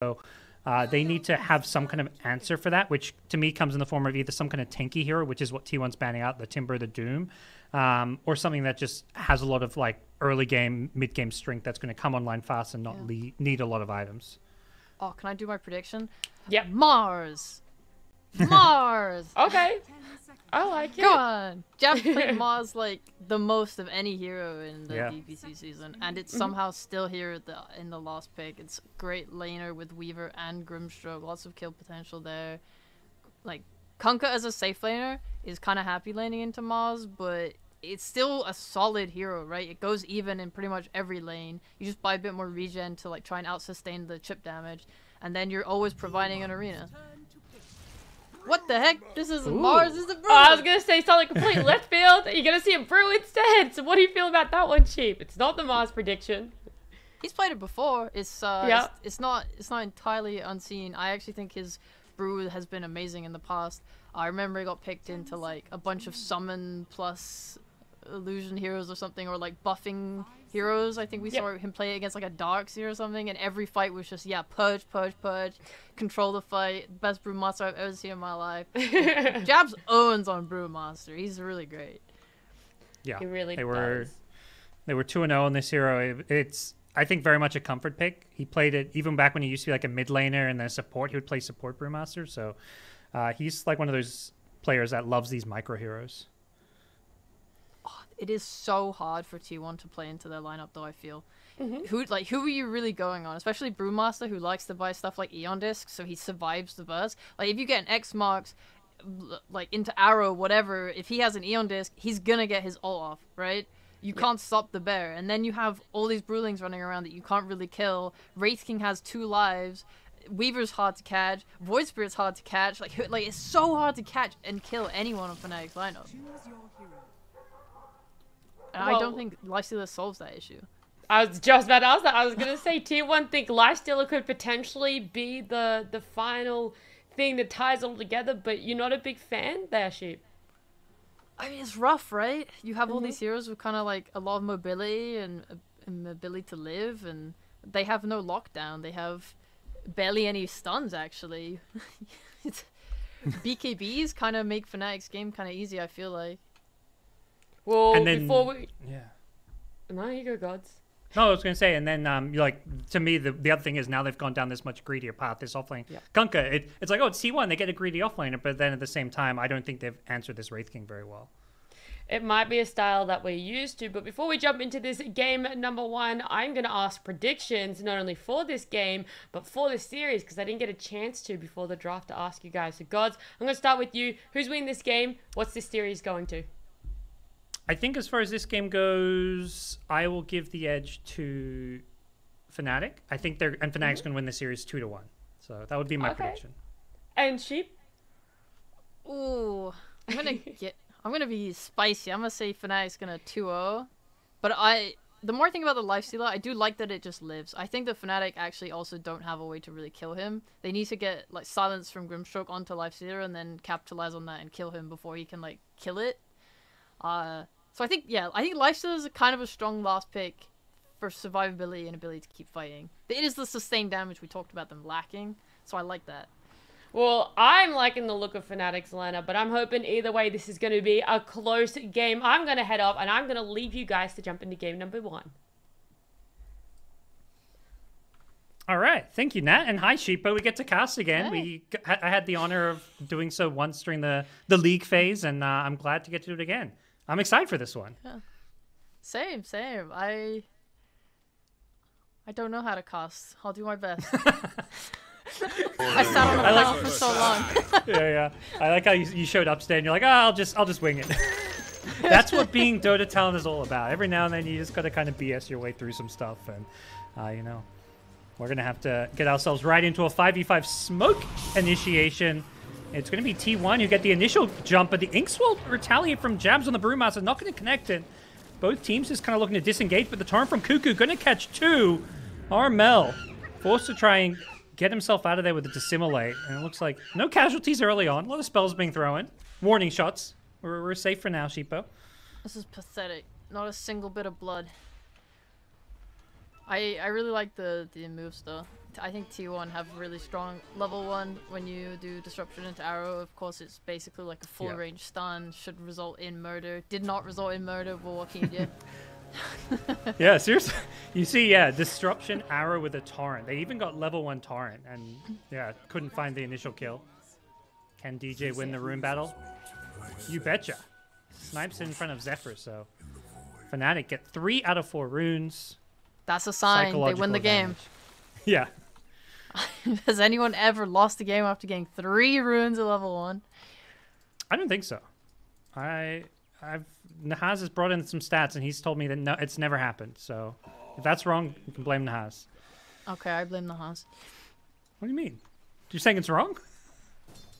So they need to have some kind of answer for that, which to me comes in the form of either some kind of tanky hero, which is what T1's banning out, the Timber, the Doom, or something that just has a lot of like early game, mid game strength that's going to come online fast and not need a lot of items. Oh, can I do my prediction? Yep. Mars! Mars! Okay. I like it. Come on! Jab's played Mars like the most of any hero in the DPC season, and it's somehow still here in the last pick. It's great laner with Weaver and Grimstroke, lots of kill potential there. Like, Kunkka as a safe laner is kind of happy laning into Mars, but it's still a solid hero, right? It goes even in pretty much every lane. You just buy a bit more regen to like try and out-sustain the chip damage, and then you're always providing an arena. What the heck? This is Mars is a brew. I was gonna say something complete left field. You're gonna see a brew instead. So what do you feel about that one, Sheep? It's not the Mars prediction. He's played it before. It's not entirely unseen. I actually think his brew has been amazing in the past. I remember he got picked into like a bunch of summon plus illusion heroes or something, or like buffing heroes. I think we saw him play against like a Darkseer or something, and every fight was just purge, control the fight. Best brewmaster I've ever seen in my life. Jabs owns on brewmaster. He's really great. Yeah, he really they does. They were 2-0 on this hero. It's I think very much a comfort pick. He played it even back when he used to be like a mid laner and then support. He would play support brewmaster. So he's like one of those players that loves these micro heroes. It is so hard for T1 to play into their lineup, though, I feel. Who are you really going on? Especially Brewmaster, who likes to buy stuff like Eon Disc, so he survives the burst. Like, if you get an X Marks, like, into Arrow, whatever, if he has an Eon Disc, he's gonna get his ult off, right? You can't stop the bear. And then you have all these Brewlings running around that you can't really kill. Wraith King has 2 lives. Weaver's hard to catch. Void Spirit's hard to catch. Like, it's so hard to catch and kill anyone on FNATIC's lineup. I don't think Lifestealer solves that issue. I was just about to ask that. I was going to say T1 think Lifestealer could potentially be the final thing that ties all together, but you're not a big fan there, Sheep. I mean, it's rough, right? You have all these heroes with kind of like a lot of mobility and ability to live, and they have no lockdown. They have barely any stuns, actually. BKBs kind of make FNATIC's game kind of easy, I feel like. Well, and then, before we... No, you go, Gods. No, I was going to say, and then, like, to me, the other thing is now they've gone down this much greedier path, this offlane. Kunkka, it's like, oh, it's T1, they get a greedy offlaner, but then at the same time, I don't think they've answered this Wraith King very well. It might be a style that we're used to, but before we jump into this game number 1, I'm going to ask predictions, not only for this game, but for the series, because I didn't get a chance to before the draft to ask you guys. So, Gods, I'm going to start with you. Who's winning this game? What's this series going to? I think as far as this game goes, I will give the edge to FNATIC. I think FNATIC's going to win the series 2-1. So that would be my prediction. And Sheep? Ooh, I'm gonna be spicy. I'm gonna say FNATIC's gonna 2-0. But the more I think about the Lifestealer, I do like that it just lives. I think that FNATIC actually also don't have a way to really kill him. They need to get like silence from Grimstroke onto Lifestealer and then capitalize on that and kill him before he can like kill it. So I think Lifestealer is kind of a strong last pick for survivability and ability to keep fighting. But it is the sustained damage we talked about them lacking, so I like that. Well, I'm liking the look of FNATIC's lineup, but I'm hoping either way this is going to be a close game. I'm going to head off, and I'm going to leave you guys to jump into game number 1. All right. Thank you, Nat. And hi, Sheepa. We get to cast again. Hey. I had the honor of doing so once during the league phase, and I'm glad to get to do it again. I'm excited for this one. Yeah. Same. I don't know how to cast. I'll do my best. I sat on the panel for so long. Yeah. I like how you showed up today and you're like, I'll just wing it. That's what being Dota talent is all about. Every now and then you just got to kind of BS your way through some stuff, and you know, we're gonna have to get ourselves right into a 5v5 smoke initiation. It's going to be T1 who get the initial jump, but the Inks will retaliate from jabs on the Brewmaster. Not going to connect it. Both teams just kind of looking to disengage, but the torrent from Cuckoo going to catch 2. Armel forced to try and get himself out of there with a Dissimulate. And it looks like no casualties early on. A lot of spells being thrown. Warning shots. We're safe for now, Sheepo. This is pathetic. Not a single bit of blood. I really like the moves, though. I think T1 have really strong level 1 when you do disruption into arrow. Of course, it's basically like a full range stun, should result in murder. Did not result in murder, but what can you do? Yeah, seriously. You see, yeah, disruption arrow with a torrent. They even got level 1 torrent, and yeah, couldn't find the initial kill. Can DJ win the rune battle? You betcha. Snipes in front of Zephyr, so FNATIC get 3 out of 4 runes. That's a sign they win the game. Yeah. Has anyone ever lost a game after getting 3 runes at level 1? I don't think so. Nahaz has brought in some stats, and he's told me that no, it's never happened. So if that's wrong, you can blame Nahaz. Okay, I blame Nahaz. What do you mean? You're saying it's wrong?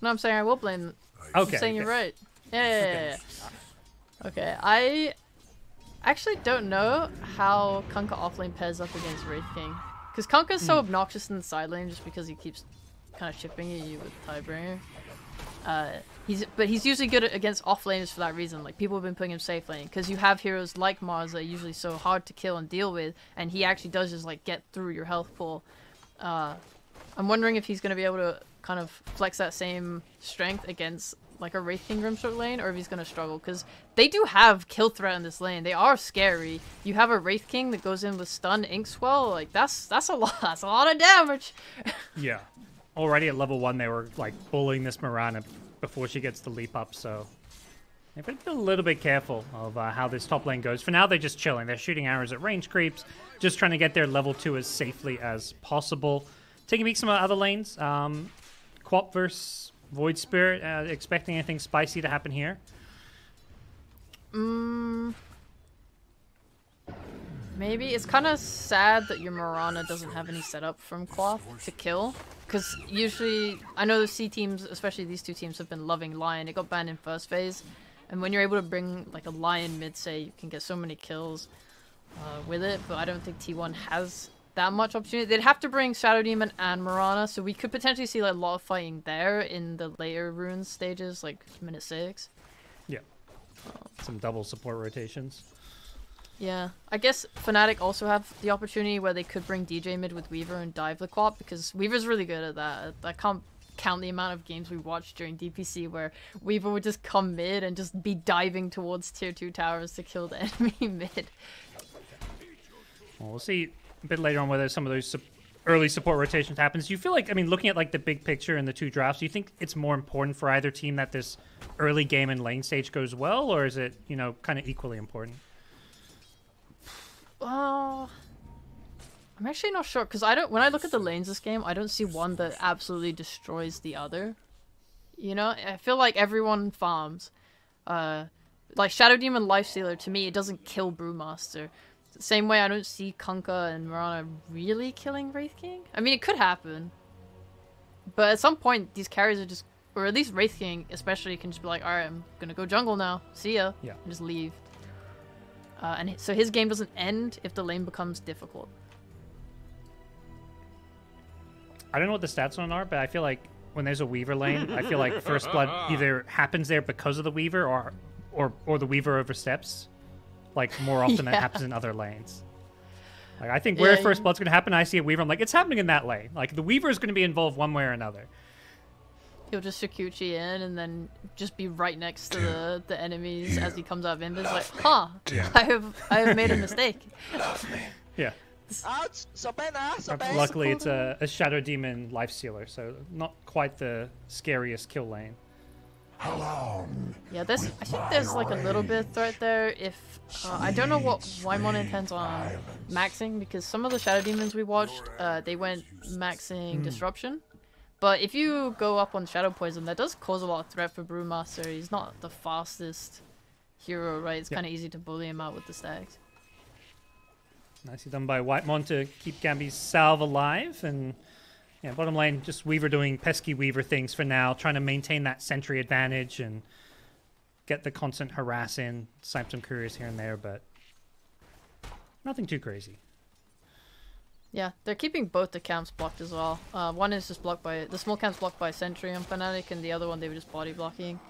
No, I'm saying I will blame. Okay. I'm saying you're right. Yeah. Okay, I actually don't know how Kunkka offlane pairs up against Wraith King. Because Kunkka's so obnoxious in the side lane just because he keeps kind of chipping at you with Tidebringer. But he's usually good against offlaners for that reason. Like, people have been putting him safe lane because you have heroes like Mars that are usually so hard to kill and deal with, and he actually does just like get through your health pool. I'm wondering if he's going to be able to kind of flex that same strength against like a Wraith King Grimstroke lane, or if he's going to struggle, because they do have kill threat in this lane. They are scary. You have a Wraith King that goes in with stun Inkswell, like that's a lot. That's a lot of damage. Yeah. Already at level 1, they were like bullying this Mirana before she gets the leap up, so they've been a little bit careful of how this top lane goes. For now, they're just chilling. They're shooting arrows at range creeps, just trying to get their level 2 as safely as possible. Taking a peek at some other lanes. Quap versus Void Spirit, expecting anything spicy to happen here? Maybe. It's kind of sad that your Mirana doesn't have any setup from Quap to kill. Because usually, I know the C teams, especially these 2 teams, have been loving Lion. It got banned in first phase. And when you're able to bring like a Lion mid, say, you can get so many kills with it. But I don't think T1 has that much opportunity. They'd have to bring Shadow Demon and Mirana, so we could potentially see like a lot of fighting there in the later rune stages, like minute 6. Yeah. Some double support rotations. Yeah, I guess FNATIC also have the opportunity where they could bring DJ mid with Weaver and dive the Quap, because Weaver's really good at that. I can't count the amount of games we watched during DPC where Weaver would just come mid and just be diving towards tier 2 towers to kill the enemy mid. Well, we'll see a bit later on whether some of those early support rotations happens. Do you feel like, I mean, looking at like the big picture in the 2 drafts, do you think it's more important for either team that this early game and lane stage goes well, or is it, you know, kind of equally important? I'm actually not sure, because when I look at the lanes this game, I don't see one that absolutely destroys the other. You know, I feel like everyone farms. Like Shadow Demon Lifestealer, to me, it doesn't kill Brewmaster. The same way I don't see Kunkka and Mirana really killing Wraith King. I mean, it could happen. But at some point, these carries are just, or at least Wraith King especially, can just be like, alright, I'm gonna go jungle now. See ya. Yeah. And just leave. And so his game doesn't end if the lane becomes difficult. I don't know what the stats on are, but I feel like when there's a Weaver lane, I feel like First Blood either happens there because of the Weaver or the Weaver oversteps. Like, more often than it happens in other lanes. Like, I think where First Blood's going to happen, I see a Weaver, I'm like, it's happening in that lane. Like, the Weaver is going to be involved one way or another. He'll just Sakuchi in and then just be right next to the enemies as he comes out of invis. Like, huh, I have made a mistake. Yeah. Luckily, it's a Shadow Demon Lifestealer, so not quite the scariest kill lane. Yeah, I think there's like a little bit of threat there. If I don't know what Waimon intends on maxing, because some of the Shadow Demons we watched, they went maxing Disruption. But if you go up on Shadow Poison, that does cause a lot of threat for Brewmaster. He's not the fastest hero, right? It's kind of easy to bully him out with the stacks. Nicely done by Whitemon to keep Gambi's salve alive. And yeah, bottom lane, just Weaver doing pesky Weaver things for now, trying to maintain that sentry advantage and get the constant harass in, snipe some couriers here and there, but nothing too crazy. Yeah, they're keeping both the camps blocked as well. One is just blocked by, the small camp's blocked by Sentry on FNATIC, and the other one they were just body blocking.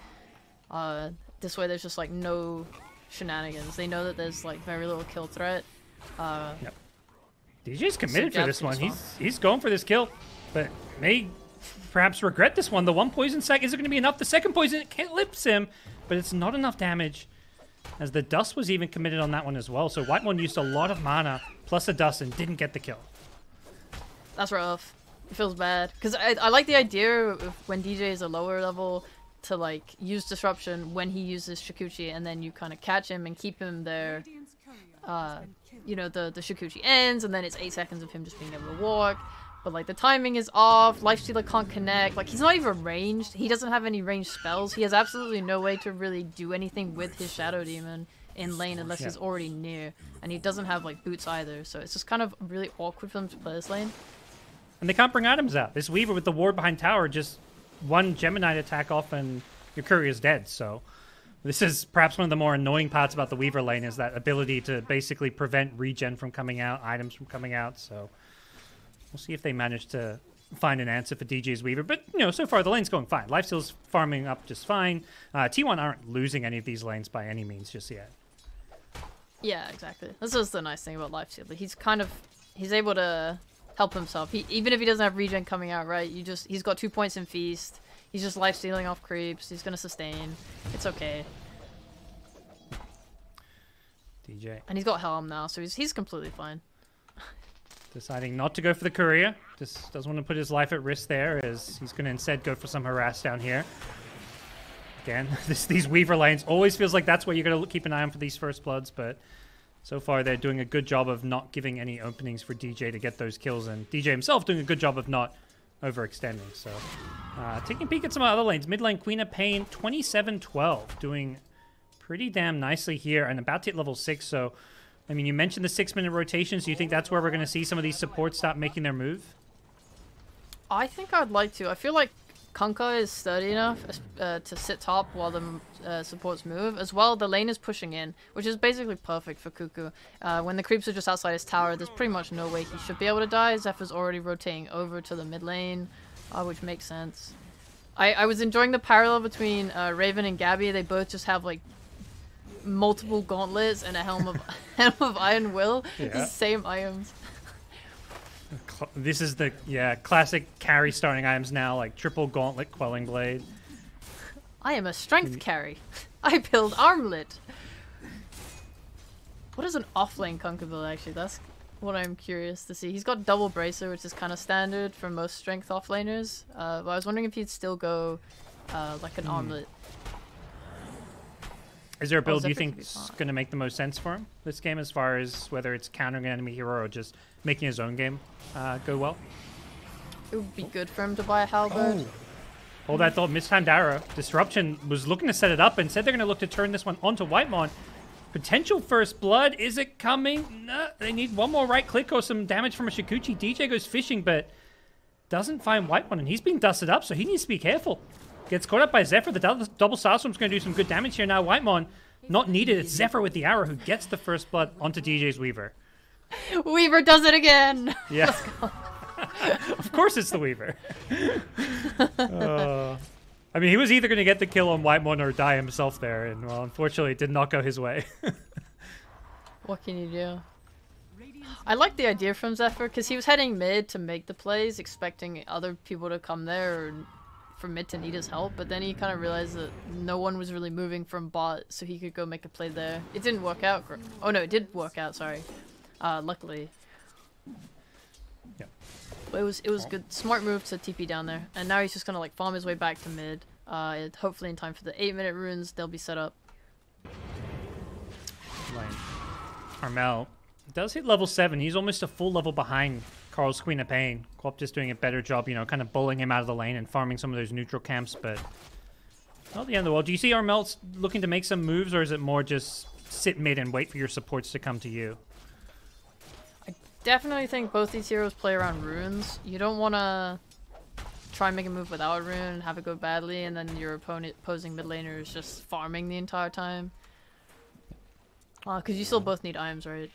This way there's just like no shenanigans. They know that there's like very little kill threat. Yep. DJ's committed So for this Jab's one. He's going for this kill, but may perhaps regret this one. The one poison sack isn't going to be enough. The second poison clips him, but it's not enough damage, as the dust was even committed on that one as well. So Whitemon used a lot of mana plus a dust and didn't get the kill. That's rough. It feels bad. Because I like the idea of when DJ is a lower level to like use disruption when he uses Shikuchi, and then you kind of catch him and keep him there. You know, the Shikuchi ends, and then it's 8 seconds of him just being able to walk. But like the timing is off, Lifestealer can't connect, like he's not even ranged, he doesn't have any ranged spells, he has absolutely no way to really do anything with his Shadow Demon in lane unless he's already near, and he doesn't have like boots either, so it's just kind of really awkward for him to play this lane. And they can't bring items out. This Weaver with the ward behind tower, just one Gemini attack off and your courier's dead, so this is perhaps one of the more annoying parts about the Weaver lane, is that ability to basically prevent regen from coming out, items from coming out, so we'll see if they manage to find an answer for DJ's Weaver. But, you know, so far the lane's going fine. Lifesteal's farming up just fine. T1 aren't losing any of these lanes by any means just yet. Yeah, exactly. This is the nice thing about Lifestealer. He's able to help himself. Even if he doesn't have regen coming out, right? He's got 2 points in Feast. He's just lifestealing off creeps. He's going to sustain. It's okay. DJ. And he's got Helm now, so he's completely fine. Deciding not to go for the courier. Just doesn't want to put his life at risk there, as he's going to instead go for some harass down here. Again, these Weaver lanes always feels like that's where you're going to keep an eye on for these first bloods, but so far they're doing a good job of not giving any openings for DJ to get those kills, and DJ himself doing a good job of not overextending. So taking a peek at some other lanes. Mid lane, Queen of Pain, 27-12, doing pretty damn nicely here, and about to hit level 6, so I mean, you mentioned the 6-minute rotations. Do you think that's where we're going to see some of these supports start making their move? I think I'd like to. I feel like Kunkka is sturdy enough to sit top while the supports move. As well, the lane is pushing in, which is basically perfect for Cuckoo. When the creeps are just outside his tower, there's pretty much no way he should be able to die. Zephyr's already rotating over to the mid lane, which makes sense. I was enjoying the parallel between Raven and Gabby. They both just have like multiple gauntlets and a helm of Iron Will. Yeah. The same items. This is the classic carry starting items now, like triple gauntlet, quelling blade. I am a strength carry. I build armlet. What is an offlane Kunkka build actually? That's what I'm curious to see. He's got double bracer, which is kind of standard for most strength offlaners. But I was wondering if he'd still go like an armlet. Is there a build you think is going to make the most sense for him this game, as far as whether it's countering an enemy hero or just making his own game go well? It would be good for him to buy a halberd. Hold that thought. Mistimed arrow. Disruption was looking to set it up and said they're going to look to turn this one onto Whitemon. Potential first blood. Is it coming? No, they need one more right click or some damage from a Shikuchi. DJ goes fishing, but doesn't find Whitemon, and he's being dusted up, so he needs to be careful. Gets caught up by Zephyr. The double Starstorm's going to do some good damage here. Now Whitemon, not needed. It's Zephyr with the arrow who gets the first blood onto DJ's Weaver. Weaver does it again! Yeah. Of course it's the Weaver. I mean, he was either going to get the kill on Whitemon or die himself there, and well, unfortunately it did not go his way. What can you do? I like the idea from Zephyr, because he was heading mid to make the plays, expecting other people to come there or for mid to need his help, but then he kind of realized that no one was really moving from bot, so he could go make a play there. It didn't work out. Oh no, it did work out, sorry. Luckily. Yeah. But it was good. Smart move to TP down there. And now he's just gonna like farm his way back to mid. Hopefully in time for the 8-minute runes, they'll be set up. Lane. Armel does hit level 7. He's almost a full level behind Carl's Queen of Pain. Quop just doing a better job, you know, kind of bullying him out of the lane and farming some of those neutral camps, but not the end of the world. Do you see Armel looking to make some moves, or is it more just sit mid and wait for your supports to come to you? I definitely think both these heroes play around runes. You don't want to try and make a move without a rune and have it go badly, and then your opposing mid laner is just farming the entire time. Because you still both need items, right?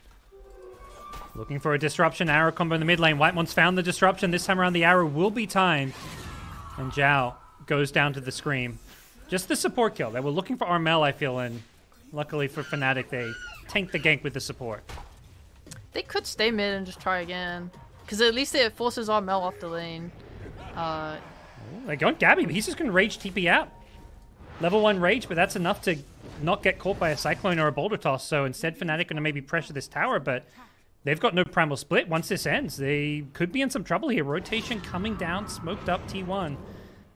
Looking for a disruption arrow combo in the mid lane. Whitemon's found the disruption. This time around the arrow will be timed. And Zhao goes down to the scream. Just the support kill. They were looking for Armel, I feel, and luckily for FNATIC, they tanked the gank with the support. They could stay mid and just try again. Because at least it forces our Mel off the lane. They got Gabby, but he's just going to rage TP out. Level 1 rage, but that's enough to not get caught by a Cyclone or a Boulder Toss. So instead, FNATIC going to maybe pressure this tower, but they've got no Primal Split. Once this ends, they could be in some trouble here. Rotation coming down, smoked up T1.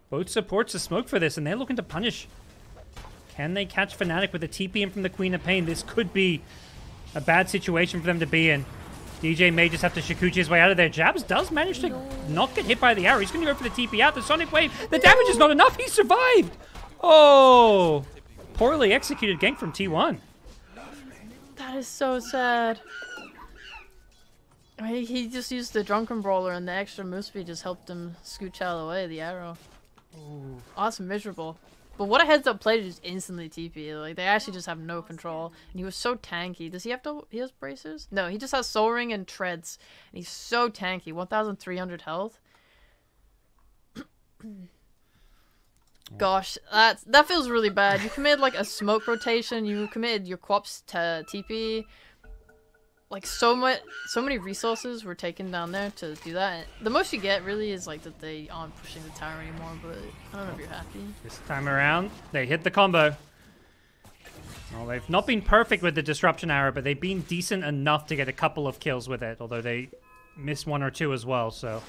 Both supports the smoke for this, and they're looking to punish. Can they catch FNATIC with a TP in from the Queen of Pain? This could be a bad situation for them to be in. DJ may just have to Shikuchi his way out of there. Jabs does manage to not get hit by the arrow. He's going to go for the TP out. The Sonic Wave. The damage is not enough. He survived. Oh, poorly executed gank from T1. That is so sad. He just used the Drunken Brawler, and the extra move speed just helped him scooch out of the way, the arrow. Ooh. Awesome, miserable. But what a heads-up play to just instantly TP. Like, they actually just have no control. And he was so tanky. Does he have to... He has bracers? No, he just has Soul Ring and Treads. And he's so tanky. 1,300 health. Gosh, that feels really bad. You committed, like, a smoke rotation. You committed your Quops to TP. Like, so many resources were taken down there to do that. The most you get, really, is, like, that they aren't pushing the tower anymore, but I don't know if you're happy. This time around, they hit the combo. Well, they've not been perfect with the Disruption Arrow, but they've been decent enough to get a couple of kills with it, although they missed 1 or 2 as well, so...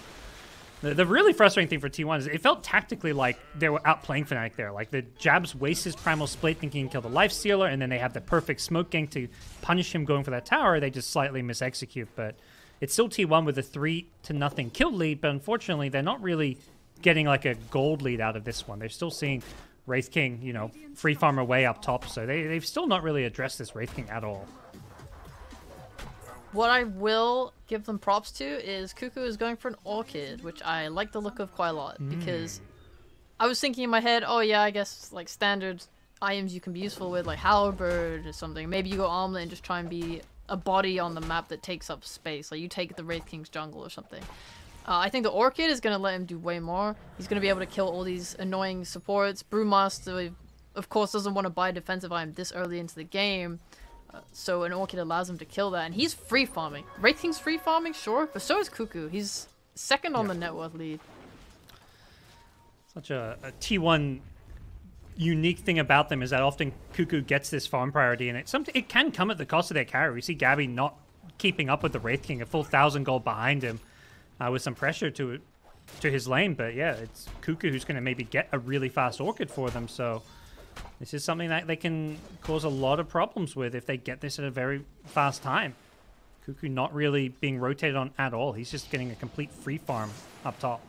The really frustrating thing for T1 is it felt tactically like they were outplaying FNATIC there. Like, the Jabs wastes his Primal Split thinking he can kill the Life Stealer, and then they have the perfect smoke gank to punish him going for that tower. They just slightly misexecute, but it's still T1 with a 3-0 kill lead, but unfortunately, they're not really getting, like, a gold lead out of this one. They're still seeing Wraith King, you know, free farm away up top, so they've still not really addressed this Wraith King at all. What I will give them props to is Cuckoo is going for an Orchid, which I like the look of quite a lot, because I was thinking in my head, oh yeah, I guess like standard items you can be useful with, like Halberd or something. Maybe you go Armlet and just try and be a body on the map that takes up space, like you take the Wraith King's jungle or something. I think the Orchid is going to let him do way more. He's going to be able to kill all these annoying supports. Brewmaster, of course, doesn't want to buy a defensive item this early into the game. So an Orchid allows him to kill that, and he's free farming. Wraith King's free farming, sure, but so is Cuckoo. He's second on the net worth lead. Such a T1 unique thing about them is that often Cuckoo gets this farm priority, and it can come at the cost of their carry. We see Gabby not keeping up with the Wraith King, a full 1,000 gold behind him, with some pressure to his lane. But yeah, it's Cuckoo who's going to maybe get a really fast Orchid for them. So this is something that they can cause a lot of problems with if they get this at a very fast time. Cuckoo not really being rotated on at all. He's just getting a complete free farm up top.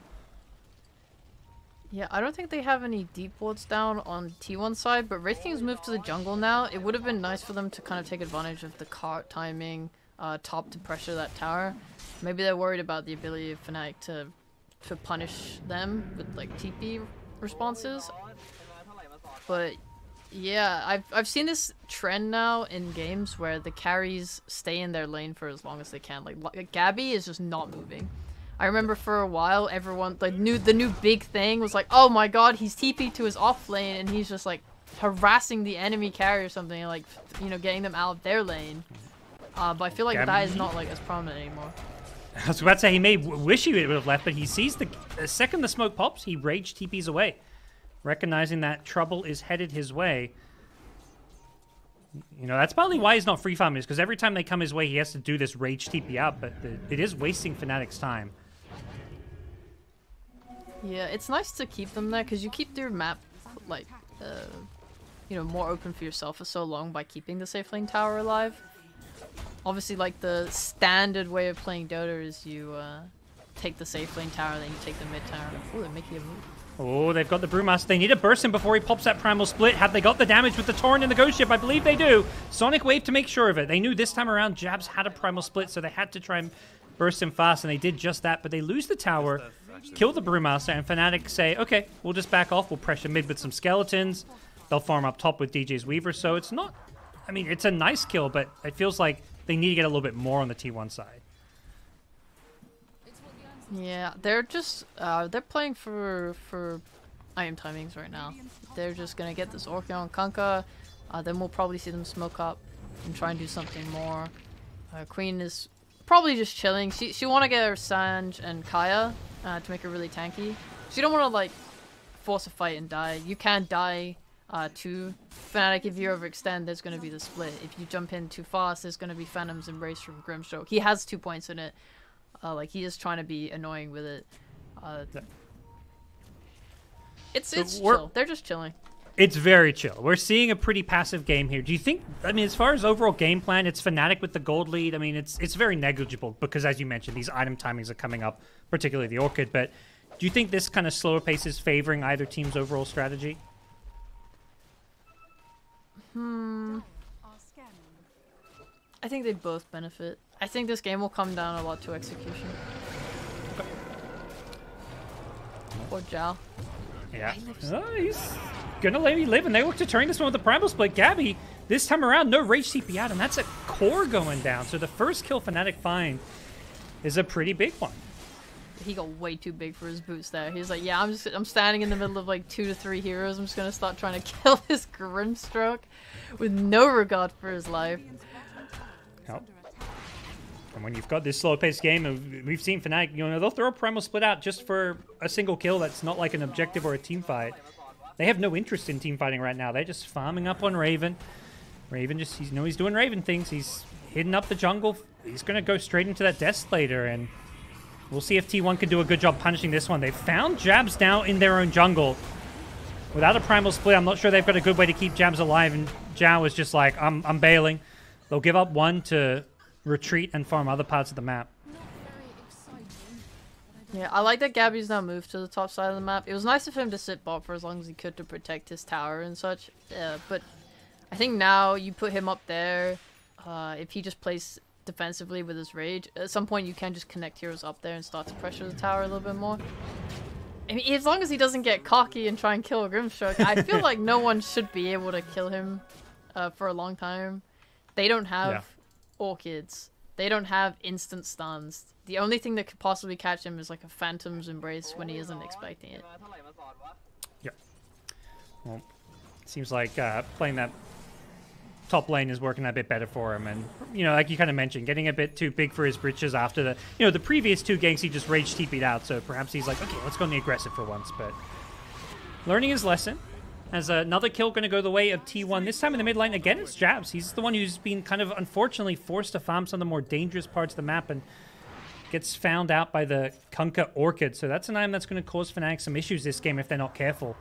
Yeah, I don't think they have any deep wards down on T1 side, but Wraith King's moved to the jungle now. It would have been nice for them to kind of take advantage of the cart timing top to pressure that tower. Maybe they're worried about the ability of FNATIC to punish them with like TP responses. But yeah, I've seen this trend now in games where the carries stay in their lane for as long as they can. Like Gabby is just not moving. I remember for a while everyone the new big thing was like, oh my god, he's TP'd to his off lane and he's just like harassing the enemy carry or something, like, you know, getting them out of their lane. But I feel like that is not like as prominent anymore. I was about to say he may wish he would have left, but he sees the second the smoke pops, he rage TPs away, recognizing that trouble is headed his way. You know, that's partly why he's not free farming, is because every time they come his way, he has to do this rage TP out, but it is wasting FNATIC's time. Yeah, it's nice to keep them there, because you keep your map, like, you know, more open for yourself for so long by keeping the safe lane tower alive. Obviously, like, the standard way of playing Dota is you take the safe lane tower, then you take the mid tower. Oh, they're making a move. Oh, they've got the Brewmaster. They need to burst him before he pops that Primal Split. Have they got the damage with the Torrent and the Ghost Ship? I believe they do. Sonic Wave to make sure of it. They knew this time around Jabs had a Primal Split, so they had to try and burst him fast, and they did just that. But they lose the tower, kill the Brewmaster, and FNATIC say, okay, we'll just back off. We'll pressure mid with some skeletons. They'll farm up top with DJ's Weaver. So it's not... I mean, it's a nice kill, but it feels like they need to get a little bit more on the T1 side. Yeah, they're just... they're playing for item timings right now. They're just gonna get this Orchid on Kunkka, then we'll probably see them smoke up and try and do something more. Queen is probably just chilling. She want to get her Sanj and Kaya to make her really tanky. She don't want to like force a fight and die. You can't die to Fnatic if you overextend. There's going to be the split. If you jump in too fast, there's going to be Phantom's Embrace from Grimstroke. He has 2 points in it. Like he is trying to be annoying with it. It's chill. They're just chilling. It's very chill. We're seeing a pretty passive game here. Do you think, I mean, as far as overall game plan, it's Fnatic with the gold lead. I mean, it's very negligible because, as you mentioned, these item timings are coming up, particularly the Orchid. But do you think this kind of slower pace is favoring either team's overall strategy? I think they both benefit. I think this game will come down a lot to execution. Okay. Poor Zhao. Yeah. Oh, he's gonna let me live, and they look to turn this one with the Primal Split. Gabby, this time around, no Rage TP out, and that's a core going down. So the first kill Fnatic find is a pretty big one. He got way too big for his boots there. He's like, yeah, I'm standing in the middle of like 2 to 3 heroes. I'm just gonna start trying to kill this Grimstroke with no regard for his life. Oh. And when you've got this slow-paced game, and we've seen Fnatic, you know, they'll throw a Primal Split out just for a single kill that's not like an objective or a team fight. They have no interest in team fighting right now. They're just farming up on Raven. Raven just, he's doing Raven things. He's hidden up the jungle. He's going to go straight into that Deathslater, and we'll see if T1 can do a good job punishing this one. They've found Jabs now in their own jungle. Without a Primal Split, I'm not sure they've got a good way to keep Jabs alive, and Zhao is just like, I'm bailing. They'll give up one to retreat and farm other parts of the map. Yeah, I like that Gabby's now moved to the top side of the map. It was nice of him to sit bot for as long as he could to protect his tower and such. But I think now you put him up there, if he just plays defensively with his rage, at some point you can just connect heroes up there and start to pressure the tower a little bit more. I mean, as long as he doesn't get cocky and try and kill a Grimstroke, I feel like no one should be able to kill him for a long time. They don't have Orchids. They don't have instant stuns. The only thing that could possibly catch him is like a Phantom's Embrace when he isn't expecting it. Yeah. Well, seems like playing that top lane is working a bit better for him, and you know, like you kind of mentioned, getting a bit too big for his britches after the, you know, the previous 2 ganks he just rage TP'd out. So perhaps he's like, okay, let's go on the aggressive for once. But learning his lesson. As another kill going to go the way of T1. This time in the mid lane, again, it's Jabs. He's the one who's been kind of, unfortunately, forced to farm some of the more dangerous parts of the map and gets found out by the Kunkka Orchid. So that's an item that's going to cause Fnatic some issues this game if they're not careful.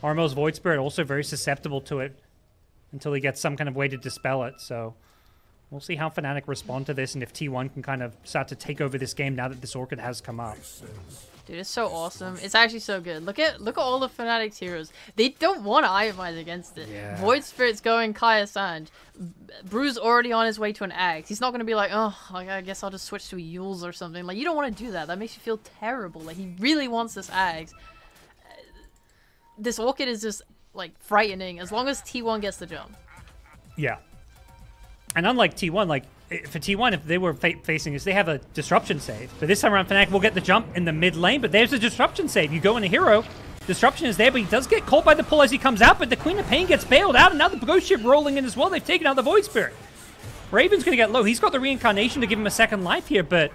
Armel's Void Spirit also very susceptible to it until he gets some kind of way to dispel it. So we'll see how Fnatic respond to this and if T1 can kind of start to take over this game now that this Orchid has come up. Dude, it's so awesome. It's actually so good. Look at all the Fnatic's heroes. They don't want to itemize against it. Yeah. Void Spirit's going Kaya Sanj. Bru's already on his way to an Axe. He's not going to be like, oh, I guess I'll just switch to a Yules or something. Like, you don't want to do that. That makes you feel terrible. Like, he really wants this Axe. This Orchid is just, like, frightening as long as T1 gets the jump. Yeah. And unlike T1, like, for T1, if they were facing this, they have a disruption save. But this time around, Fnatic will get the jump in the mid lane, but there's a disruption save. You go in a hero, disruption is there, but he does get caught by the pull as he comes out, but the Queen of Pain gets bailed out, and now the Ghost Ship rolling in as well. They've taken out the Void Spirit. Raven's going to get low. He's got the Reincarnation to give him a second life here, but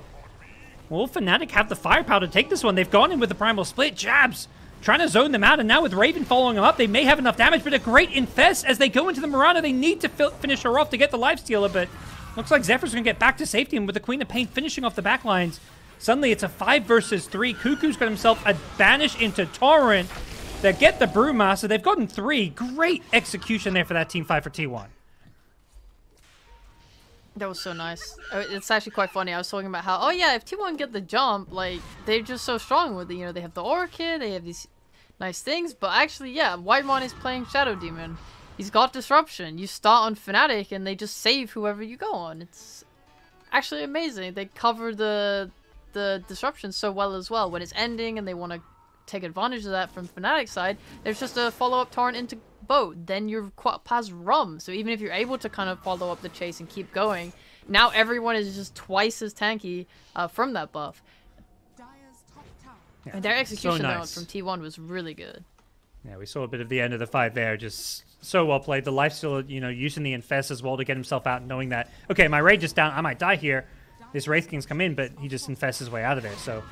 will Fnatic have the firepower to take this one? They've gone in with the Primal Split. Jabs trying to zone them out, and now with Raven following them up, they may have enough damage, but a great infest as they go into the Mirana. They need to finish her off to get the Lifestealer, but looks like Zephyr's going to get back to safety, and with the Queen of Pain finishing off the backlines, suddenly it's a 5 versus 3. Cuckoo's got himself a banish into Torrent. They get the Brewmaster. They've gotten 3. Great execution there for that team fight for T1. That was so nice. It's actually quite funny. I was talking about how, oh yeah, if T1 get the jump, like, they're just so strong with it. You know, they have the Orchid, they have these nice things, but actually, yeah, Whitemon is playing Shadow Demon. He's got Disruption. You start on Fnatic and they just save whoever you go on. It's actually amazing. They cover the Disruption so well as well. When it's ending and they want to take advantage of that from Fnatic's side, there's just a follow-up torrent into boat. Then you're past Rum. So even if you're able to kind of follow up the chase and keep going, now everyone is just twice as tanky from that buff. Yeah. And their execution from T1 was really good. Yeah, we saw a bit of the end of the fight there. Just so well played. The Lifestealer, you know, using the Infest as well to get himself out, knowing that, okay, my rage is down. I might die here. this Wraith King's come in, but he just infests his way out of there. So,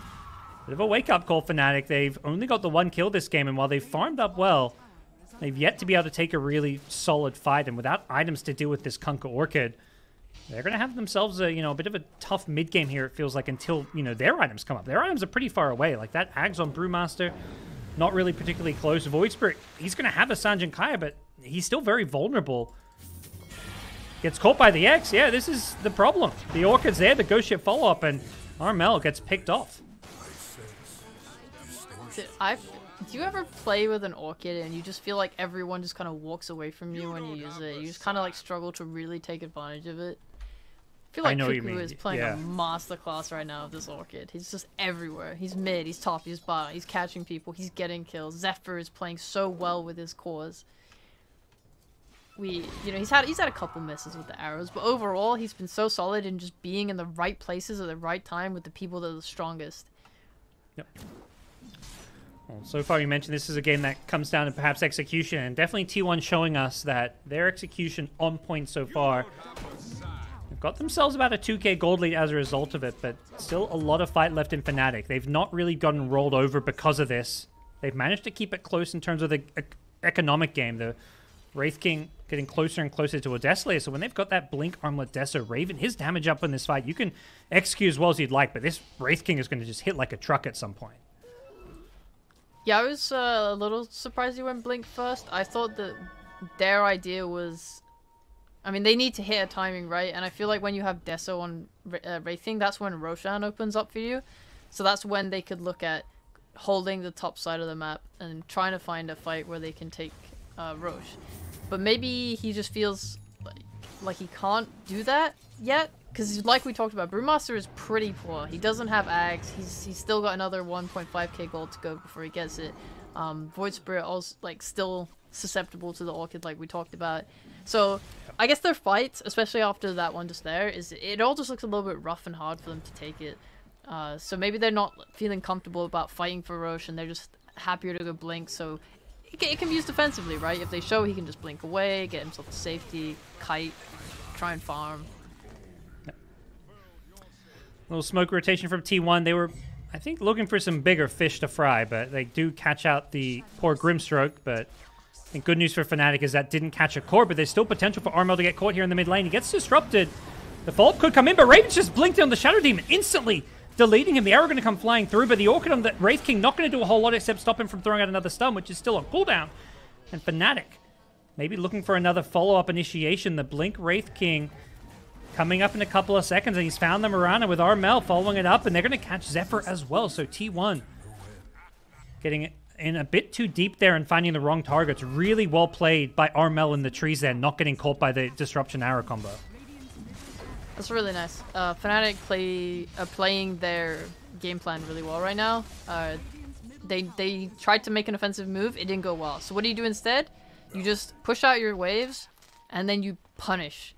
bit of a wake-up call, FNATIC. They've only got the 1 kill this game, and while they've farmed up well, they've yet to be able to take a really solid fight. And without items to deal with this Kunkka Orchid, they're going to have themselves a, a bit of a tough mid-game here, it feels like, until, their items come up. Their items are pretty far away. Like, that Ags on Brewmaster, not really particularly close. Void Spirit, he's going to have a Sanjin Kaya, but he's still very vulnerable. Gets caught by the X. Yeah, this is the problem. The Orchid's there, the Ghost Ship follow-up, and Armel gets picked off. Do you ever play with an Orchid and you just feel like everyone just kind of walks away from you when you use it? You just kind of like struggle to really take advantage of it. I feel like Cuckoo is playing a masterclass right now of this Orchid. He's just everywhere. He's mid, he's top, he's bottom, he's catching people, he's getting kills. Zephyr is playing so well with his cores. He's had a couple misses with the arrows, but overall he's been so solid in just being in the right places at the right time with the people that are the strongest. Yep. Well, so far you mentioned this is a game that comes down to perhaps execution, and definitely T1 showing us that their execution on point so far. They've got themselves about a 2k gold lead as a result of it, but still a lot of fight left in FNATIC. They've not really gotten rolled over because of this. They've managed to keep it close in terms of the economic game. The Wraith King getting closer and closer to a Desolator, so when they've got that Blink Armlet Deso Raven, his damage up in this fight, you can execute as well as you'd like, but this Wraith King is going to just hit like a truck at some point. Yeah, I was a little surprised you went Blink first. I thought that their idea was... I mean, they need to hit a timing right, and I feel like when you have Deso on Wraithing, that's when Roshan opens up for you. So that's when they could look at holding the top side of the map and trying to find a fight where they can take Rosh. But maybe he just feels like he can't do that yet, because like we talked about, Brewmaster is pretty poor. He doesn't have Ags. He's still got another 1.5k gold to go before he gets it. Void Spirit also still susceptible to the Orchid like we talked about. So I guess their fights, especially after that one just there, it all just looks a little bit rough and hard for them to take it. So maybe they're not feeling comfortable about fighting for Rosh, and they're just happier to go Blink. So it can be used defensively, right? If they show he can just blink away, get himself to safety, kite, try and farm. Little smoke rotation from T1. They were, I think, looking for some bigger fish to fry, but they do catch out the poor Grimstroke. But I think good news for FNATIC is that didn't catch a core, but there's still potential for Armel to get caught here in the mid lane. He gets disrupted. The Fault could come in, but Raven's just blinked on the Shadow Demon, instantly deleting him. The arrow going to come flying through, but the Orchid on the Wraith King not going to do a whole lot except stop him from throwing out another stun, which is still on cooldown. And FNATIC maybe looking for another follow-up initiation. The Blink Wraith King coming up in a couple of seconds, and he's found the Mirana with Armel following it up, and they're going to catch Zephyr as well. So T1 getting it in a bit too deep there and finding the wrong targets. Really well played by Armel in the trees there, not getting caught by the Disruption arrow combo. That's really nice. FNATIC playing their game plan really well right now. They tried to make an offensive move. It didn't go well. So what do you do instead? You just push out your waves, and then you punish.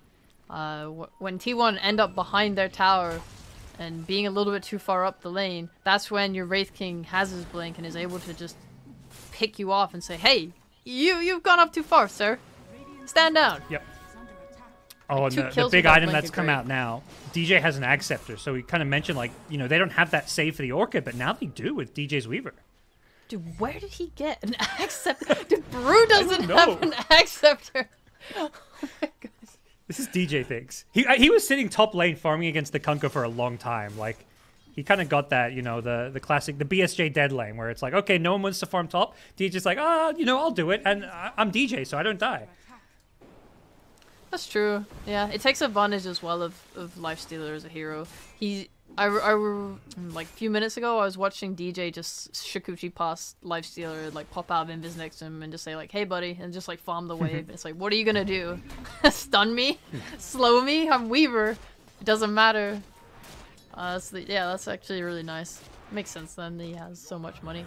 When T1 end up behind their tower and being a little bit too far up the lane, that's when your Wraith King has his blink and is able to just pick you off and say, hey, you've gone up too far, sir. Stand down. Yep. Oh, and the big item that's come out now, DJ has an Ag Scepter, so we kind of mentioned, they don't have that save for the Orchid, but now they do with DJ's Weaver. Dude, where did he get an Ag Scepter? Dude, Brew doesn't have an Ag Scepter. Oh my god. This is DJ things. He was sitting top lane farming against the Kunkka for a long time. He kind of got that, the classic, the BSJ dead lane, where it's like, okay, no one wants to farm top. DJ's like, I'll do it, and I'm DJ, so I don't die. That's true. Yeah, it takes advantage as well of Lifestealer as a hero. Like a few minutes ago, I was watching DJ just Shikuchi past Lifestealer, pop out of invis next to him and just say hey buddy, and just farm the wave. It's what are you gonna do? Stun me? Slow me? I'm Weaver. It doesn't matter. That's actually really nice. Makes sense then. He has so much money.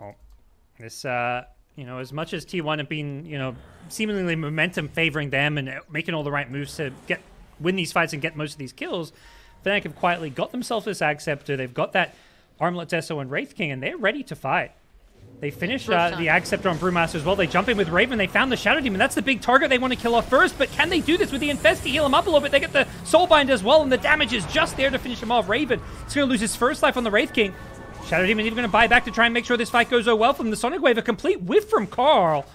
Oh, this as much as T1 have been seemingly momentum favoring them and making all the right moves to win these fights and get most of these kills, FNATIC have quietly got themselves this Ag Scepter. They've got that Armlet Deso and Wraith King, and they're ready to fight. They finished the Ag Scepter on Brewmaster as well. They jump in with Raven. They found the Shadow Demon. That's the big target they want to kill off first, but can they do this with the Infest to heal him up a little bit? They get the Soulbind as well, and the damage is just there to finish him off. Raven is going to lose his first life on the Wraith King. Shadow Demon even going to buy back to try and make sure this fight goes well from the Sonic Wave. A complete whiff from Carl.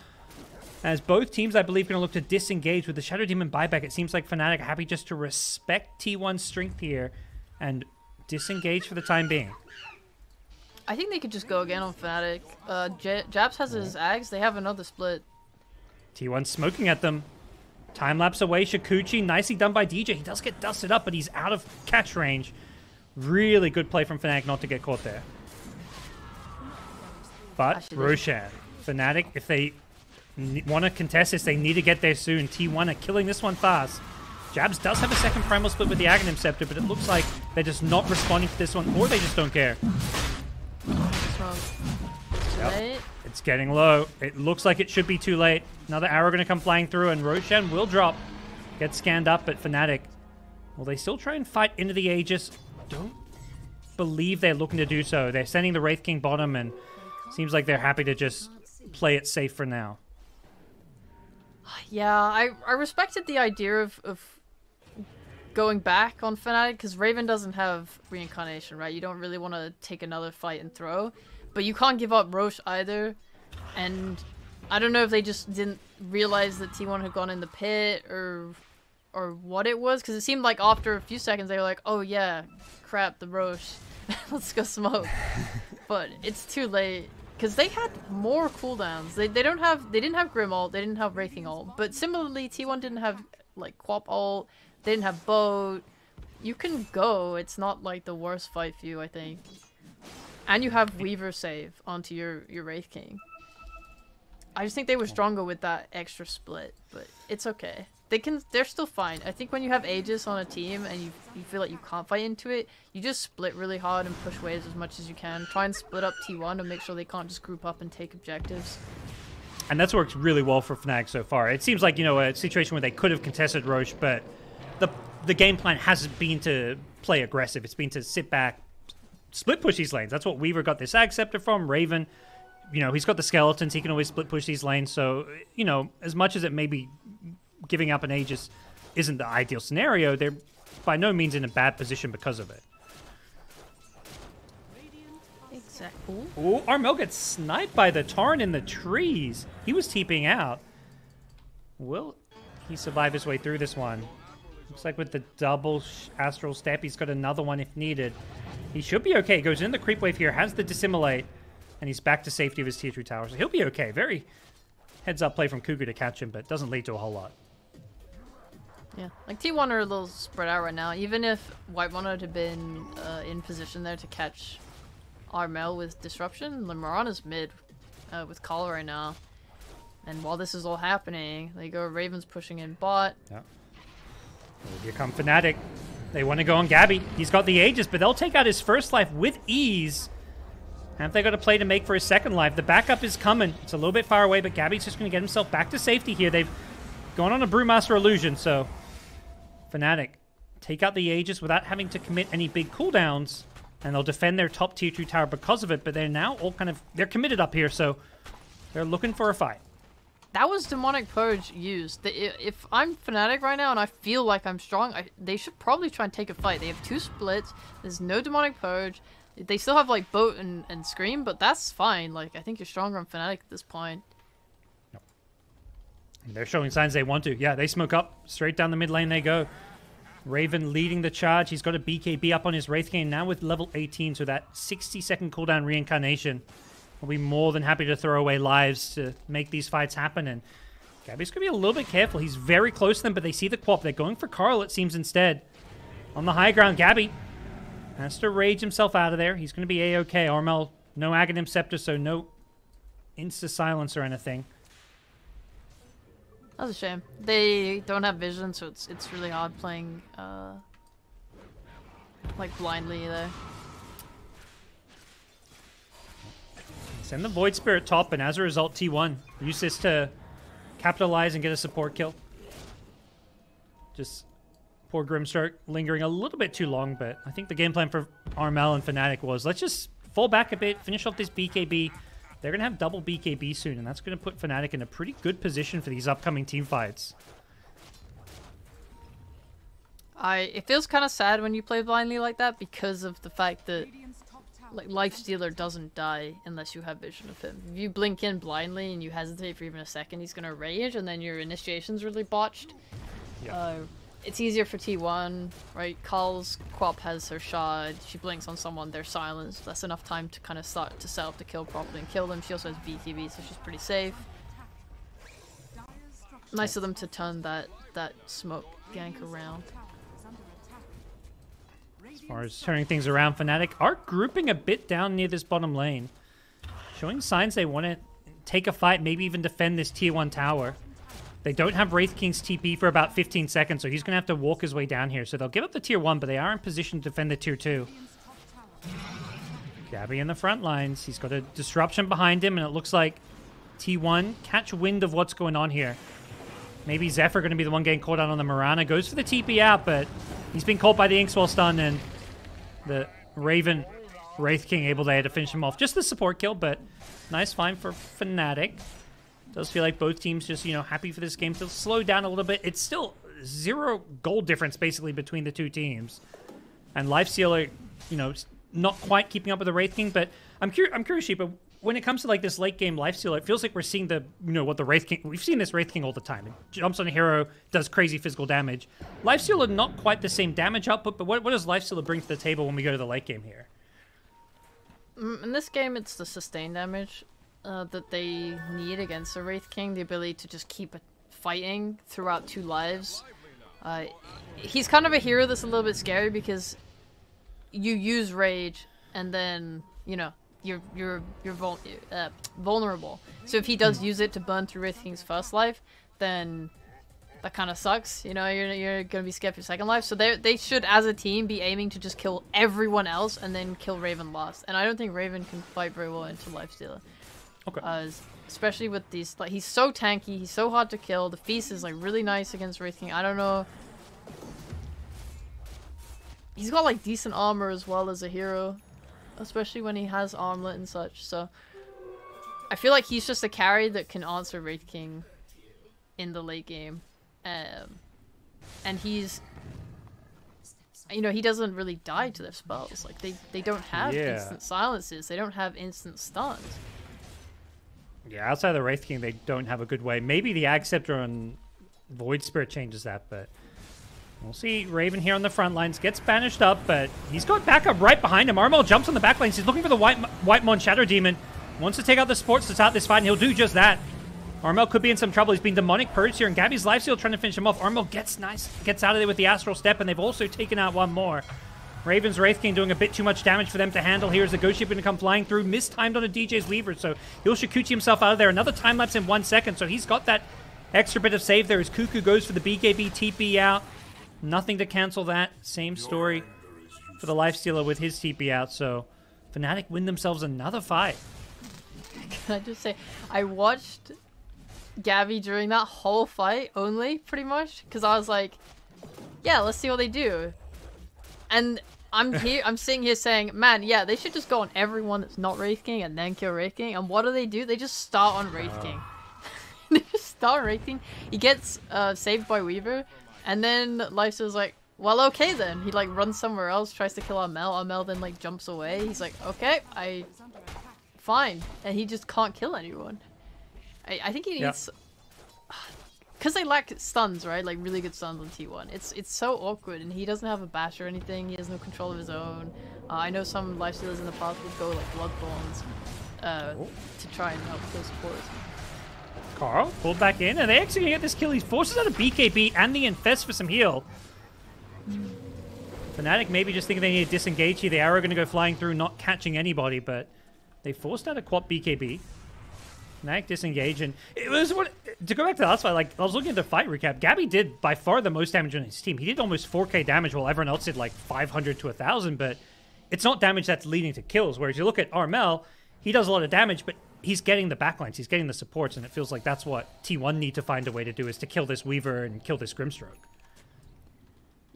As both teams, I believe, going to look to disengage with the Shadow Demon buyback. It seems like Fnatic are happy just to respect T1's strength here and disengage for the time being. I think they could just go again on Fnatic. Japs has his Ags. They have another split. T1 smoking at them. Time-lapse away. Shikuchi, nicely done by DJ. He does get dusted up, but he's out of catch range. Really good play from Fnatic not to get caught there. But Roshan, Fnatic, if they want to contest this, they need to get there soon. T1 are killing this one fast. Jabs does have a second primal split with the Aghanim Scepter, but it looks like they're just not responding to this one, or they just don't care. Yep. It's getting low. It looks like it should be too late. Another arrow going to come flying through, and Roshan will drop. Get scanned up, but Fnatic, will they still try and fight into the Aegis? Don't believe they're looking to do so. They're sending the Wraith King bottom, and seems like they're happy to just play it safe for now. Yeah, I respected the idea of going back on Fnatic, because Raven doesn't have reincarnation, right? You don't really want to take another fight and throw, but you can't give up Roche either. And I don't know if they just didn't realize that T1 had gone in the pit or what it was, because it seemed like after a few seconds they were like, oh yeah, crap, the Roche, let's go smoke. But it's too late, because they had more cooldowns. They didn't have Grim ult, they didn't have Wraithing ult, but similarly T1 didn't have like Quap ult. They didn't have boat. You can go. It's not like the worst fight for you, I think. And you have Weaver save onto your Wraith King. I just think they were stronger with that extra split, but it's okay. They're still fine. I think when you have Aegis on a team and you feel like you can't fight into it, you just split really hard and push waves as much as you can. Try and split up T1 to make sure they can't just group up and take objectives. And that's worked really well for Fnatic so far. It seems like, you know, a situation where they could have contested Roche, but the game plan hasn't been to play aggressive. It's been to sit back, split push these lanes. That's what Weaver got this Ag Scepter from. Raven, you know, he's got the skeletons. He can always split push these lanes. So, you know, as much as it may be giving up an Aegis isn't the ideal scenario, they're by no means in a bad position because of it. Exactly. Ooh, Armel gets sniped by the Tarn in the trees. He was TPing out. Will he survive his way through this one? Looks like with the double Astral Step, he's got another one if needed. He should be okay. Goes in the creep wave here, has the Dissimulate, and he's back to safety of his tier 2 tower. So he'll be okay. Very heads-up play from Cougar to catch him, but doesn't lead to a whole lot. Yeah, like T1 are a little spread out right now. Even if White Mono had been in position there to catch Armel with Disruption, Mirana's mid with Kala right now. And while this is all happening, they go Raven's pushing in bot. Yeah. Well, here come Fnatic. They want to go on Gabby. He's got the Aegis, but they'll take out his first life with ease. Have they got a play to make for his second life? The backup is coming. It's a little bit far away, but Gabby's just going to get himself back to safety here. They've gone on a Brewmaster illusion, so Fnatic take out the Aegis without having to commit any big cooldowns, and they'll defend their top tier 2 tower because of it, but they're now all kind of, they're committed up here, so they're looking for a fight. That was Demonic Purge used. If I'm Fnatic right now and I feel like I'm strong, they should probably try and take a fight. They have 2 splits. There's no Demonic Purge. They still have like Boat and Scream, but that's fine. Like, I think you're stronger on Fnatic at this point. Yep. They're showing signs they want to. Yeah, they smoke up. Straight down the mid lane they go. Raven leading the charge. He's got a BKB up on his Wraith King now with level 18, so that 60-second cooldown reincarnation. We'll be more than happy to throw away lives to make these fights happen. And Gabby's going to be a little bit careful. He's very close to them, but they see the Quap. They're going for Carl, it seems, instead. On the high ground, Gabby has to rage himself out of there. He's going to be A-OK. Armel, no Aghanim Scepter, so no insta-silence or anything. That's a shame. They don't have vision, so it's really hard playing like blindly there. Send the Void Spirit top, and as a result, T1 use this to capitalize and get a support kill. Just poor Grimstroke lingering a little bit too long, but I think the game plan for Armel and Fnatic was, let's just fall back a bit, finish off this BKB, they're going to have double BKB soon, and that's going to put FNATIC in a pretty good position for these upcoming team fights. It feels kind of sad when you play blindly like that because of the fact that like Lifestealer doesn't die unless you have vision of him. If you blink in blindly and you hesitate for even a second, he's gonna rage, and then your initiation's really botched. Yeah. It's easier for T1, right? Carl's Quap has her shard, she blinks on someone, they're silenced. That's enough time to kind of start to set up the kill properly and kill them. She also has BKB, so she's pretty safe. Nice of them to turn that smoke gank around. As far as turning things around, FNATIC are grouping a bit down near this bottom lane. Showing signs they want to take a fight, maybe even defend this tier 1 tower. They don't have Wraith King's TP for about 15 seconds, so he's going to have to walk his way down here. So they'll give up the tier 1, but they are in position to defend the tier 2. Gabby in the front lines. He's got a disruption behind him, and it looks like T1 catch wind of what's going on here. Maybe Zephyr going to be the one getting caught out on the Mirana. Goes for the TP out, but he's been caught by the Inkswell stun, and the Raven Wraith King able there to finish him off. Just the support kill, but nice find for FNATIC. Does feel like both teams just, you know, happy for this game to slow down a little bit. It's still 0 gold difference, basically, between the two teams. And Lifestealer, you know, not quite keeping up with the Wraith King, but I'm curious, Sheepa, when it comes to, like, this late game Lifestealer, it feels like we're seeing the, you know, what the Wraith King... We've seen this Wraith King all the time. It jumps on a hero, does crazy physical damage. Lifestealer, not quite the same damage output, but what does Lifestealer bring to the table when we go to the late game here? In this game, it's the sustain damage that they need against the Wraith King, the ability to just keep fighting throughout 2 lives. He's kind of a hero that's a little bit scary because you use Rage and then, you know, you're vulnerable. So if he does use it to burn through Wraith King's first life, then that kind of sucks. You know, you're gonna be scared for your second life. So they should, as a team, be aiming to just kill everyone else and then kill Raven last. And I don't think Raven can fight very well into Lifestealer. Okay. Especially with these, like, he's so tanky, he's so hard to kill. The feast is like really nice against Wraith King. I don't know. He's got like decent armor as well as a hero, especially when he has armlet and such. So I feel like he's just a carry that can answer Wraith King in the late game. And he's, you know, he doesn't really die to their spells. Like they don't have instant silences. They don't have instant stuns. Yeah, outside of the Wraith King, they don't have a good way. Maybe the Ag Scepter on Void Spirit changes that, but we'll see. Raven here on the front lines gets banished up, but he's got backup right behind him. Armel jumps on the back lanes. He's looking for the White Mon Shadow Demon. Wants to take out the sports to start this fight, and he'll do just that. Armel could be in some trouble. He's been demonic purged here, and Gabby's Lifesteal trying to finish him off. Armel gets out of there with the Astral Step, and they've also taken out one more. Raven's Wraith King doing a bit too much damage for them to handle. Here's the Ghost Ship going to come flying through. Mistimed on a DJ's Weaver, so he'll Shikuchi himself out of there. Another time lapse in 1 second, so he's got that extra bit of save there as Cuckoo goes for the BKB TP out. Nothing to cancel that. Same story for the Lifestealer with his TP out, so FNATIC win themselves another fight. Can I just say, I watched Gabby during that whole fight only, pretty much, because I was like, yeah, let's see what they do. And I'm sitting here saying, man, yeah, they should just go on everyone that's not Wraith King and then kill Wraith King. And what do? They just start on Wraith King. They just start on Wraith King. He gets saved by Weaver, and then Lifesteal's like, well, okay then. He like runs somewhere else, tries to kill Armel. Armel then like jumps away. He's like, okay, fine. And he just can't kill anyone. I think he needs... Because they lack stuns, right? Like, really good stuns on T1. It's so awkward, and he doesn't have a bash or anything. He has no control of his own. I know some Lifestealers in the past would go, like, Bloodthorns to try and help those supporters. Carl pulled back in, and they actually get this kill. He forces out a BKB and the Infest for some heal. FNATIC maybe just thinking they need to disengage here. The arrow going to go flying through, not catching anybody, but they forced out a Quap BKB. FNATIC disengage, and it was what to go back to the last fight. Like, I was looking at the fight recap. Gabby did by far the most damage on his team. He did almost 4k damage, while everyone else did like 500 to 1,000. But it's not damage that's leading to kills. Whereas you look at Armel, he does a lot of damage, but he's getting the backlines, he's getting the supports, and it feels like that's what T1 need to find a way to do, is to kill this Weaver and kill this Grimstroke.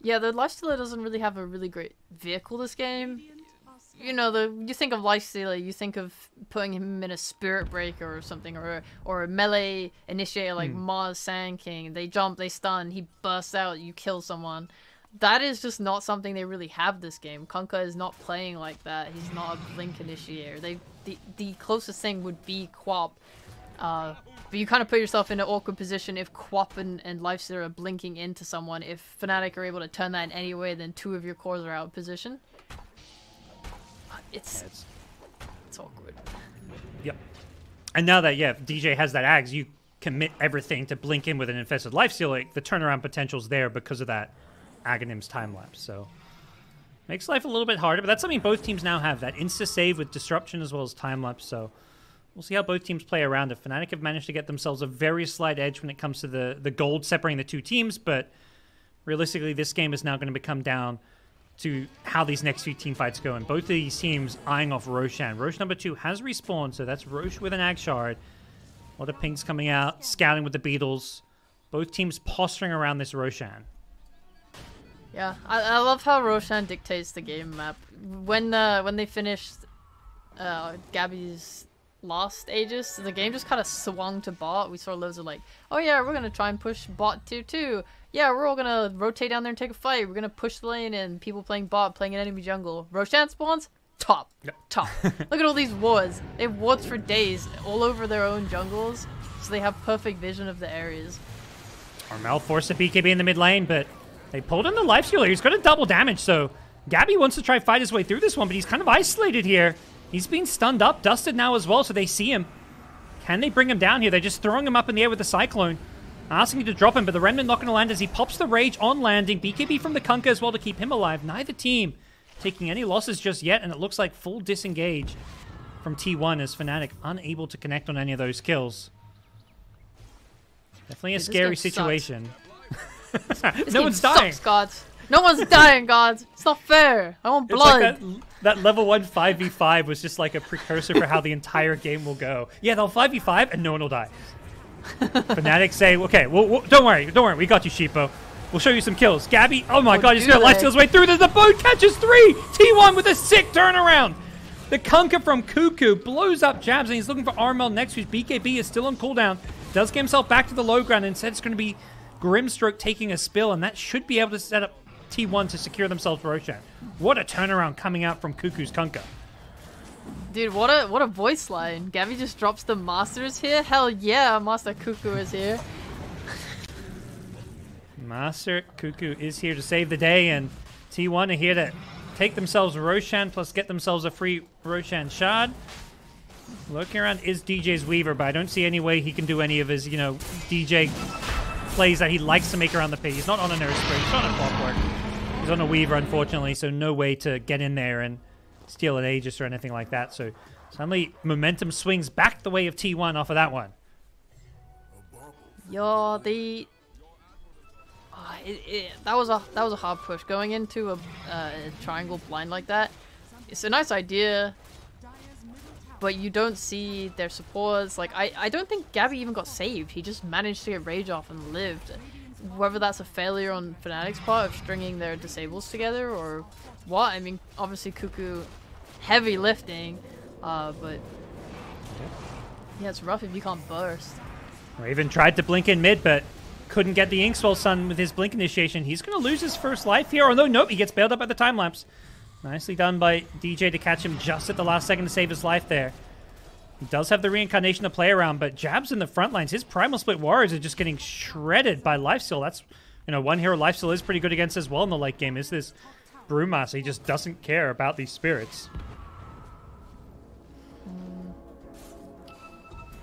Yeah, the Lifestealer doesn't really have a really great vehicle this game. you know, you think of Lifestealer, you think of putting him in a Spirit Breaker or something, or a melee initiator like Mars Sand King. They jump, they stun, he bursts out, you kill someone. That is just not something they really have this game. Kunkka is not playing like that. He's not a Blink initiator. The closest thing would be Quap. But you kind of put yourself in an awkward position if Quap and Lifestealer are blinking into someone. If Fnatic are able to turn that in any way, then 2 of your cores are out of position. It's awkward. Yep. And now that, DJ has that Ags, you commit everything to blink in with an Infested Lifestealer. The turnaround potential's there because of that Aghanim's time lapse. So makes life a little bit harder, but that's something both teams now have, that insta-save with disruption as well as time lapse. So we'll see how both teams play around it. Fnatic have managed to get themselves a very slight edge when it comes to the gold separating the 2 teams, but realistically this game is now going to become down to how these next few team fights go. And both of these teams eyeing off Roshan. Roche number 2 has respawned, so that's Roche with an Ag Shard. A lot of pings coming out, scouting with the Beetles. Both teams posturing around this Roshan. Yeah, I love how Roshan dictates the game map. When they finished Gabby's last Aegis, the game just kind of swung to bot. We saw loads of like, oh yeah, we're going to try and push bot tier 2. Yeah, we're all going to rotate down there and take a fight. We're going to push the lane and people playing bot, playing an enemy jungle. Roshan spawns? Top. Yep. Top. Look at all these wards. They have wards for days all over their own jungles, so they have perfect vision of the areas. Armel forced a BKB in the mid lane, but they pulled in the Lifestealer. He's going to double damage, so Gabby wants to try fight his way through this one, but he's kind of isolated here. He's being stunned up, dusted now as well, so they see him. Can they bring him down here? They're just throwing him up in the air with the Cyclone. Asking him to drop him, but the Remnant not going to land as he pops the Rage on landing. BKB from the Kunkka as well to keep him alive. Neither team taking any losses just yet, and it looks like full disengage from T1 as Fnatic unable to connect on any of those kills. Definitely a scary situation. No one's dying. Sucks, gods. No one's dying, gods. It's not fair. I want blood. Like that level 1 5v5 was just like a precursor for how the entire game will go. Yeah, they'll 5v5 and no one will die. Fnatic say, okay, well, don't worry, we got you, Sheepo. We'll show you some kills. Gabby, oh my god, he's gonna lifesteal his way through. There's the boat, catches 3! T1 with a sick turnaround. The Kunkka from Cuckoo blows up Jabs, and he's looking for Armel next, whose BKB is still on cooldown. Does get himself back to the low ground, and instead it's going to be Grimstroke taking a spill, and that should be able to set up T1 to secure themselves for Roshan. What a turnaround coming out from Cuckoo's Kunkka. Dude, what a voice line. Gabby just drops the Master is here? Hell yeah, Master Cuckoo is here. Master Cuckoo is here to save the day, and T1 are here to take themselves Roshan, plus get themselves a free Roshan Shard. Looking around is DJ's Weaver, but I don't see any way he can do any of his, DJ plays that he likes to make around the pit. He's not on a Nurse Spray, he's not on a Clockwork. He's on a Weaver, unfortunately, so no way to get in there and steal an Aegis or anything like that. So suddenly momentum swings back the way of T1 off of that one. Yo, that was a hard push. Going into a triangle blind like that, it's a nice idea, but you don't see their supports. Like, I don't think Gabby even got saved. He just managed to get Rage off and lived. Whether that's a failure on Fnatic's part of stringing their disables together or what. I mean, obviously Cuckoo heavy lifting, but yeah, it's rough if you can't burst. Raven tried to blink in mid, but couldn't get the Inkswell Sun with his blink initiation. He's going to lose his first life here, although nope, he gets bailed up by the time lapse. Nicely done by DJ to catch him just at the last second to save his life there. He does have the reincarnation to play around, but Jabs in the front lines. His Primal Split Warriors are just getting shredded by Lifesteal. That's, one hero Lifesteal is pretty good against as well in the late game. Is this Brewmaster? He just doesn't care about these spirits.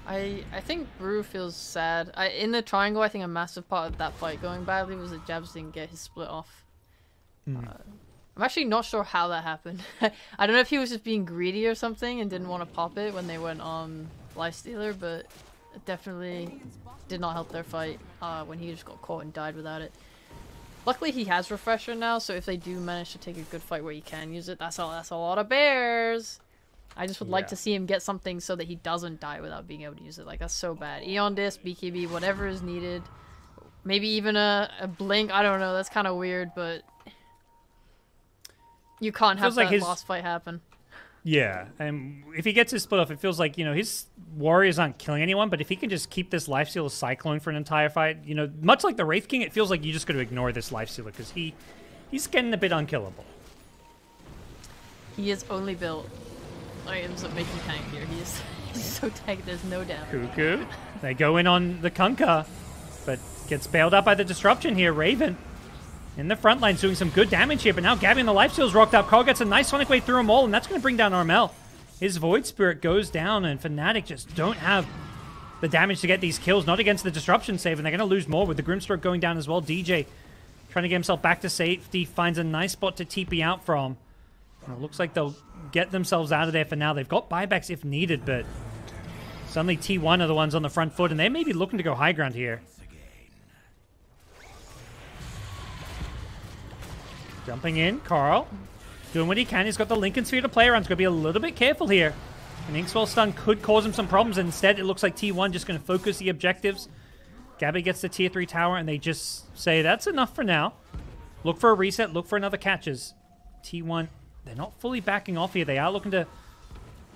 I think Brew feels sad. In the triangle, I think a massive part of that fight going badly was that Jabs didn't get his split off. I'm actually not sure how that happened. I don't know if he was just being greedy or something and didn't want to pop it when they went on Lifestealer, but it definitely did not help their fight when he just got caught and died without it. Luckily, he has Refresher now, so if they do manage to take a good fight where he can use it, that's a lot of bears. I just would like to see him get something so that he doesn't die without being able to use it. Like, that's so bad. Eon Disc, BKB, whatever is needed. Maybe even a Blink. I don't know. That's kind of weird, but you can't have that lost fight happen. Yeah, and if he gets his split off, it feels like, you know, his warriors aren't killing anyone, but if he can just keep this lifestealer cycling for an entire fight, you know, much like the Wraith King, it feels like you just got to ignore this lifestealer because he's getting a bit unkillable. He has only built items that make him tank here. He's so tank, there's no damage. Cuckoo. They go in on the Kunkka, but gets bailed out by the disruption here. Raven in the front line's doing some good damage here, but now Gabby and the lifesteal's rocked up. Carl gets a nice Sonic Wave through them all, and that's going to bring down Armel. His Void Spirit goes down, and FNATIC just don't have the damage to get these kills, not against the disruption save, and they're going to lose more with the Grimstroke going down as well. DJ trying to get himself back to safety, finds a nice spot to TP out from. And it looks like they'll get themselves out of there for now. They've got buybacks if needed, but suddenly T1 are the ones on the front foot, and they may be looking to go high ground here. Jumping in, Carl doing what he can. He's got the Lincoln Sphere to play around. He's going to be a little bit careful here. An Inkswell stun could cause him some problems. Instead, it looks like T1 just going to focus the objectives. Gabby gets the tier 3 tower, and they just say, that's enough for now. Look for a reset. Look for another catches. T1, they're not fully backing off here. They are looking to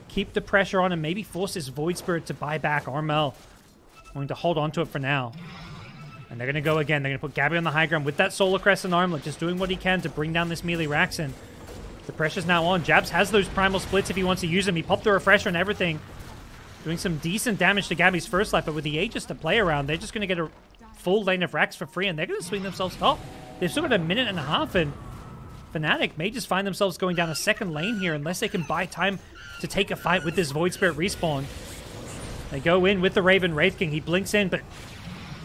keep the pressure on and maybe force this Void Spirit to buy back. Armel going to hold on to it for now. And they're going to go again. They're going to put Gabby on the high ground with that Solar Crest and Armlet, just doing what he can to bring down this melee Raxin. The pressure's now on. Jabs has those primal splits if he wants to use them. He popped the refresher and everything. Doing some decent damage to Gabby's first life, but with the Aegis to play around, they're just going to get a full lane of Rax for free, and they're going to swing themselves top. They've still got a minute and a half, and FNATIC may just find themselves going down a second lane here unless they can buy time to take a fight with this Void Spirit respawn. They go in with the Raven Wraith King. He blinks in, but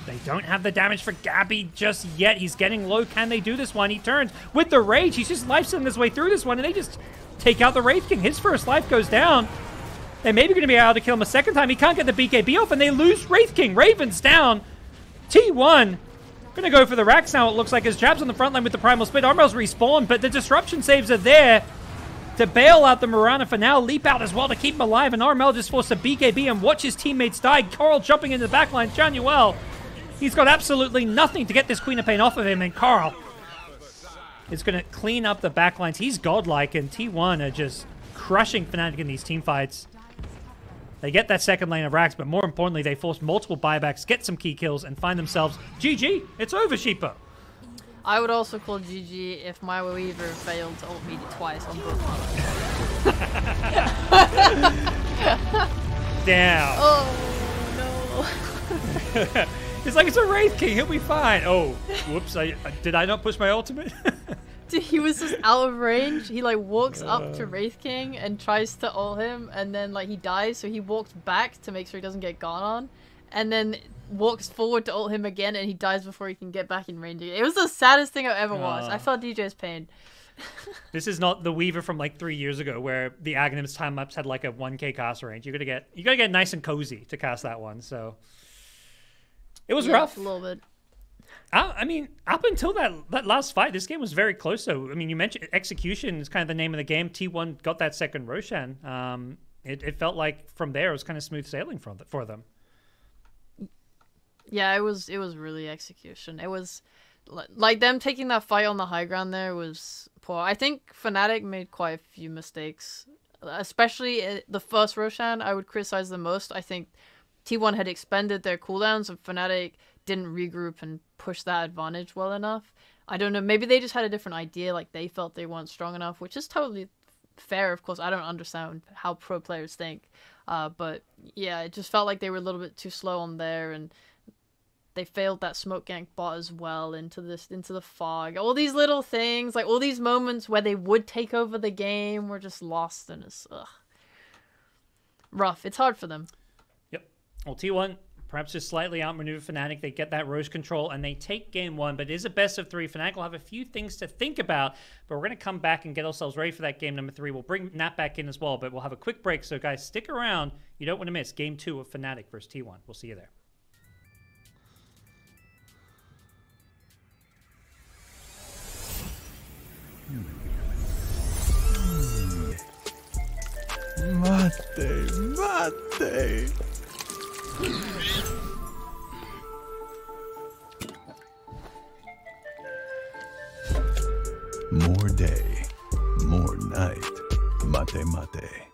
they don't have the damage for Gabby just yet. He's getting low. Can they do this one? He turns with the Rage. He's just life-stealing his way through this one, and they just take out the Wraith King. His first life goes down. They're maybe going to be able to kill him a second time. He can't get the BKB off, and they lose Wraith King. Raven's down. T1 going to go for the Rax now, it looks like, as Jab's on the front line with the Primal Split. Armel's respawned, but the disruption saves are there to bail out the Mirana for now. Leap out as well to keep him alive, and Armel just forced a BKB and watch his teammates die. Carl jumping into the backline. Januel, he's got absolutely nothing to get this Queen of Pain off of him, and Carl is going to clean up the backlines. He's godlike, and T1 are just crushing FNATIC in these team fights. They get that second lane of Rax, but more importantly, they force multiple buybacks, get some key kills, and find themselves GG. It's over, Sheepa. I would also call GG if my Weaver failed to ult me twice on both lines. Damn. Oh, no. It's like, it's a Wraith King. He'll be fine. Oh, whoops. Did I not push my ultimate? Dude, he was just out of range. He like walks up to Wraith King and tries to ult him, and then like he dies, so he walks back to make sure he doesn't get gone on, and then walks forward to ult him again, and he dies before he can get back in range again. It was the saddest thing I've ever watched. I felt DJ's pain. This is not the Weaver from like 3 years ago where the Aghanims time ups had like a 1k cast range. You gotta get nice and cozy to cast that one. So it was rough. A little bit. I mean, up until that last fight, this game was very close. So, I mean, you mentioned execution is kind of the name of the game. T1 got that second Roshan. It felt like from there it was kind of smooth sailing for them. Yeah, it was really execution. It was like them taking that fight on the high ground there was poor. I think FNATIC made quite a few mistakes, especially the first Roshan. I would criticize the most. I think T1 had expended their cooldowns, and FNATIC didn't regroup and push that advantage well enough. I don't know, maybe they just had a different idea, like they felt they weren't strong enough, which is totally fair. Of course, I don't understand how pro players think, but yeah, it just felt like they were a little bit too slow on there, and they failed that smoke gank bot as well into the fog. All these little things, like all these moments where they would take over the game, were just lost, and it's rough. It's hard for them. Yep. Well, T1 perhaps just slightly outmaneuver FNATIC. They get that Roche control, and they take game one, but it is a best of three. FNATIC will have a few things to think about, but we're going to come back and get ourselves ready for that game number 3. We'll bring Nat back in as well, but we'll have a quick break, so guys, stick around. You don't want to miss game 2 of FNATIC versus T1. We'll see you there. Mate. More day, more night. Mate. day.